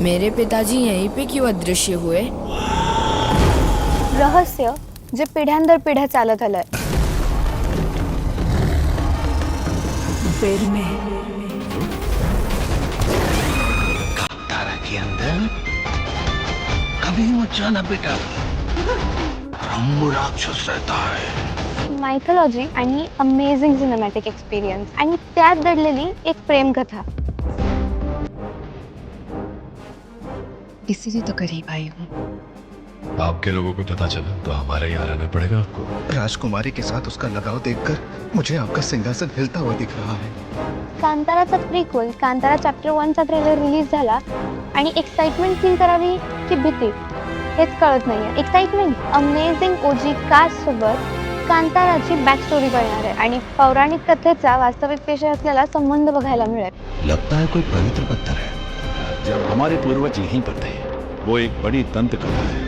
मेरे पिताजी यहीं पे क्यों अदृश्य हुए? रहस्य जे पिढ्यानंतर पिढ्या चालत आलंय. तारा के अंदर कभी मत जाना बेटा, ब्रह्म राक्षस रहता है. मायथॉलॉजी आणि अमेझिंग सिनेमॅटिक एक्सपिरियन्स आणि त्यात दडलेली एक प्रेमकथा. इसीलिए तो करीब आई हूँ. आपके लोगों को पता चला तो हमारे यहाँ रहना पड़ेगा आपको. राजकुमारी के साथ उसका लगाव देखकर मुझे आपका सिंहासन हिलता हुआ दिख रहा है. कांताराचा प्रीक्वल कांतारा चॅप्टर 1चा ट्रेलर रिलीज झाला आणि एक्साइटमेंट फील करावी की भीती हेच कळत नाहीये. एक्साइटमेंट, अमेझिंग ओजी कास्ट सोबत कांताराची बॅक स्टोरी कळणार आहे आणि पौराणिक कथेचा वास्तविकतेशी असलेला संबंध बघायला मिळेल. लगता है कोई पवित्र पत्थर है. जब हमारे पूर्वज यहीं पर थे, वो एक बड़ी दंत कथा है.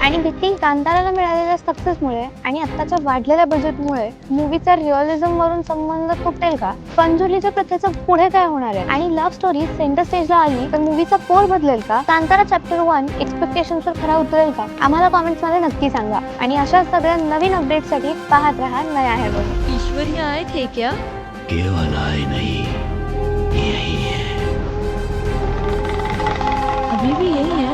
आणि भीती कांताराला मिळालेल्या सक्सेसमुळे आणि आत्ताच्या वाढलेल्या बजेटमुळे मूवीचा रिअलिझम वरून संबंध तुटेल का? पंजुलीच्या प्रथेचं पुढे काय होणार आहे? आणि लव्ह स्टोरी सेंटर स्टेजला आली तर मूवीचा पोर बदलेल का? कांतारा चॅप्टर 1 एक्सपेक्टेशन्सवर खरा उतरेल का? आम्हाला कॉमेंट्स मध्ये नक्की सांगा. आणि अशा सगळ्या नवीन अपडेट्ससाठी पाहत रहा नया है बोलो. ईश्वर यहाँ आए थे क्या? केवल आए नहीं, यही है. अभी भी यही है.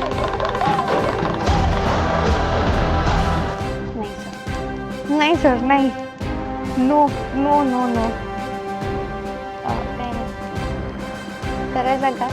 नाही सर, नाही. No no no no. करायचं का?